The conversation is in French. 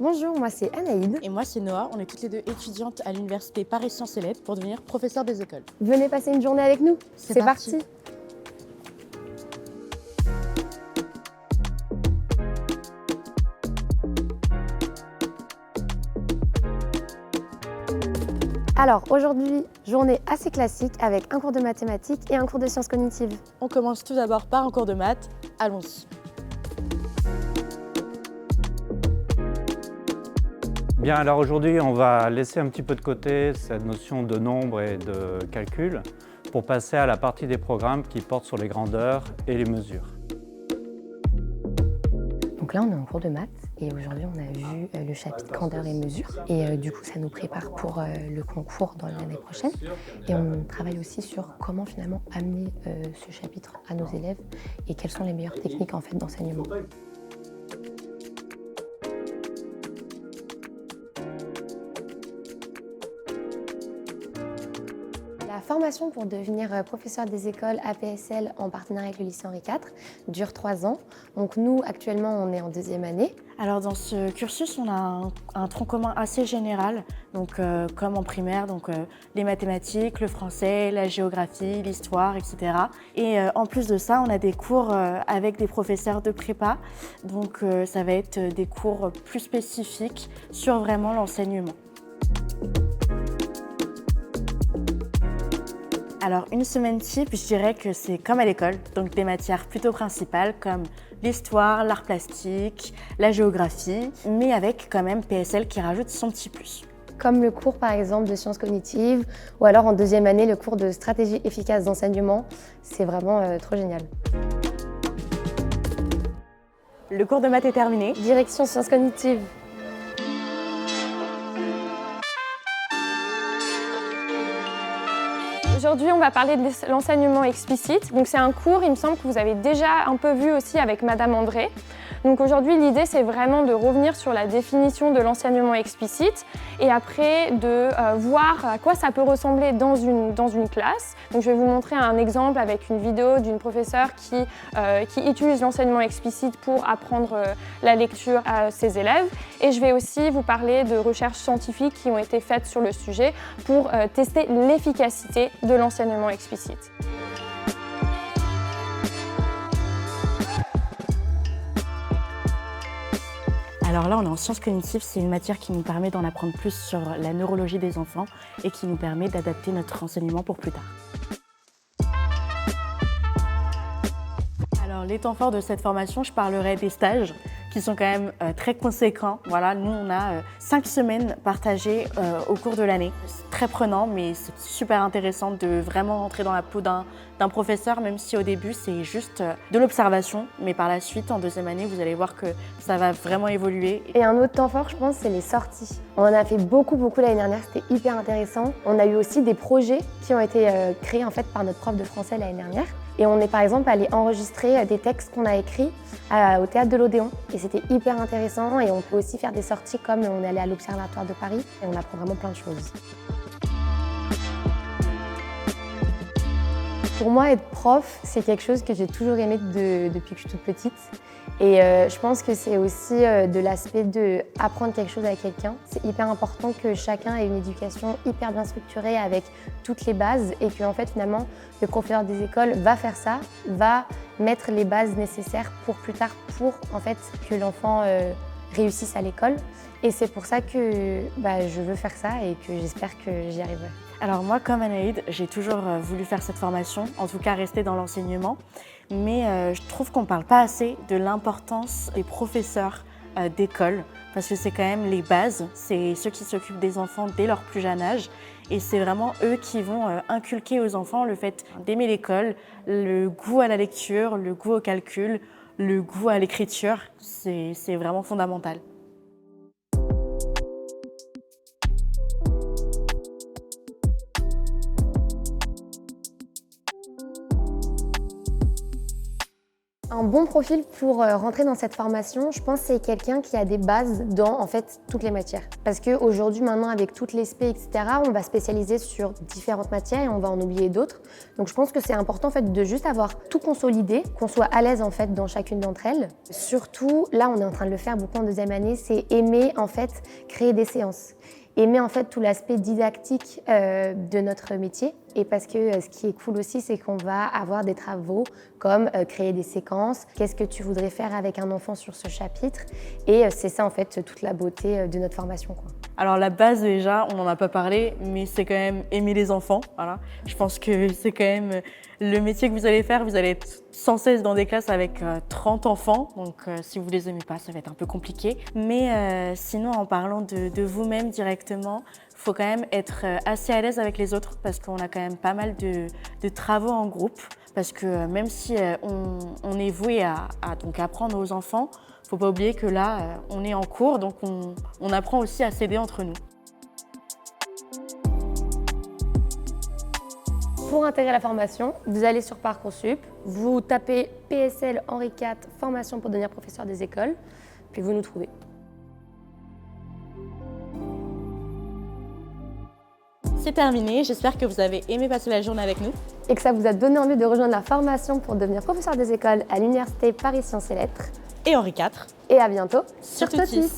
Bonjour, moi c'est Anaïd. Et moi, c'est Noah. On est toutes les deux étudiantes à l'université Paris Sciences et Lettres pour devenir professeurs des écoles. Venez passer une journée avec nous. C'est C'est parti. parti. Alors aujourd'hui, journée assez classique avec un cours de mathématiques et un cours de sciences cognitives. On commence tout d'abord par un cours de maths. Allons-y. Bien, alors aujourd'hui, on va laisser un petit peu de côté cette notion de nombre et de calcul pour passer à la partie des programmes qui portent sur les grandeurs et les mesures. Donc là, on est en cours de maths et aujourd'hui, on a vu le chapitre grandeur et mesure. Et du coup, ça nous prépare pour le concours dans l'année prochaine. Et on travaille aussi sur comment finalement amener ce chapitre à nos élèves et quelles sont les meilleures techniques en fait d'enseignement. La formation pour devenir professeur des écoles APSL en partenariat avec le lycée Henri IV dure 3 ans. Donc nous, actuellement, on est en 2e année. Alors dans ce cursus, on a un tronc commun assez général, donc comme en primaire, donc les mathématiques, le français, la géographie, l'histoire, etc. Et en plus de ça, on a des cours avec des professeurs de prépa, donc ça va être des cours plus spécifiques sur vraiment l'enseignement. Alors une semaine type, je dirais que c'est comme à l'école, donc des matières plutôt principales comme l'histoire, l'art plastique, la géographie, mais avec quand même PSL qui rajoute son petit plus. Comme le cours par exemple de sciences cognitives ou alors en 2e année le cours de stratégie efficace d'enseignement. C'est vraiment trop génial. Le cours de maths est terminé. Direction sciences cognitives. Aujourd'hui, on va parler de l'enseignement explicite. Donc, c'est un cours, il me semble, que vous avez déjà un peu vu aussi avec Madame André. Donc aujourd'hui, l'idée, c'est vraiment de revenir sur la définition de l'enseignement explicite et après de voir à quoi ça peut ressembler dans une classe. Donc je vais vous montrer un exemple avec une vidéo d'une professeure qui utilise l'enseignement explicite pour apprendre la lecture à ses élèves. Et je vais aussi vous parler de recherches scientifiques qui ont été faites sur le sujet pour tester l'efficacité de l'enseignement explicite. Alors là, on est en sciences cognitives, c'est une matière qui nous permet d'en apprendre plus sur la neurologie des enfants et qui nous permet d'adapter notre enseignement pour plus tard. Alors les temps forts de cette formation, je parlerai des stages qui sont quand même très conséquents. Voilà, nous on a 5 semaines partagées au cours de l'année. C'est très prenant, mais c'est super intéressant de vraiment rentrer dans la peau d'un professeur, même si au début c'est juste de l'observation, mais par la suite, en 2e année, vous allez voir que ça va vraiment évoluer. Et un autre temps fort, je pense, c'est les sorties. On en a fait beaucoup l'année dernière, c'était hyper intéressant. On a eu aussi des projets qui ont été créés en fait par notre prof de français l'année dernière. Et on est par exemple allé enregistrer des textes qu'on a écrits au théâtre de l'Odéon. Et c'était hyper intéressant et on peut aussi faire des sorties comme on est allé à l'Observatoire de Paris et on apprend vraiment plein de choses. Pour moi, être prof, c'est quelque chose que j'ai toujours aimé depuis que je suis toute petite. Et je pense que c'est aussi de l'aspect d'apprendre quelque chose à quelqu'un. C'est hyper important que chacun ait une éducation hyper bien structurée avec toutes les bases et que en fait, finalement, le professeur des écoles va faire ça, va mettre les bases nécessaires pour plus tard, pour en fait, que l'enfant réussisse à l'école. Et c'est pour ça que je veux faire ça et que j'espère que j'y arriverai. Alors moi, comme Anaïd, j'ai toujours voulu faire cette formation, en tout cas rester dans l'enseignement, mais je trouve qu'on ne parle pas assez de l'importance des professeurs d'école, parce que c'est quand même les bases, c'est ceux qui s'occupent des enfants dès leur plus jeune âge, et c'est vraiment eux qui vont inculquer aux enfants le fait d'aimer l'école, le goût à la lecture, le goût au calcul, le goût à l'écriture, c'est vraiment fondamental. Un bon profil pour rentrer dans cette formation, je pense que c'est quelqu'un qui a des bases dans en fait toutes les matières. Parce qu'aujourd'hui, maintenant, avec toutes les spé, etc., on va spécialiser sur différentes matières et on va en oublier d'autres. Donc je pense que c'est important en fait de juste avoir tout consolidé, qu'on soit à l'aise en fait dans chacune d'entre elles. Surtout, là, on est en train de le faire beaucoup en deuxième année, c'est aimer en fait créer des séances. Aimer en fait tout l'aspect didactique de notre métier. Et parce que ce qui est cool aussi, c'est qu'on va avoir des travaux comme créer des séquences, qu'est-ce que tu voudrais faire avec un enfant sur ce chapitre. Et c'est ça en fait toute la beauté de notre formation, quoi. Alors la base déjà, on n'en a pas parlé, mais c'est quand même aimer les enfants. Voilà. Je pense que c'est quand même le métier que vous allez faire. Vous allez être sans cesse dans des classes avec 30 enfants, donc si vous les aimez pas, ça va être un peu compliqué. Mais sinon, en parlant de vous-même directement, il faut quand même être assez à l'aise avec les autres parce qu'on a quand même pas mal de travaux en groupe. Parce que même si on est voué à donc apprendre aux enfants, il ne faut pas oublier que là, on est en cours, donc on apprend aussi à s'aider entre nous. Pour intégrer la formation, vous allez sur Parcoursup, vous tapez PSL Henri IV, formation pour devenir professeur des écoles, puis vous nous trouvez. C'est terminé, j'espère que vous avez aimé passer la journée avec nous. Et que ça vous a donné envie de rejoindre la formation pour devenir professeur des écoles à l'Université Paris Sciences et Lettres. Et Henri IV. Et à bientôt sur Totis.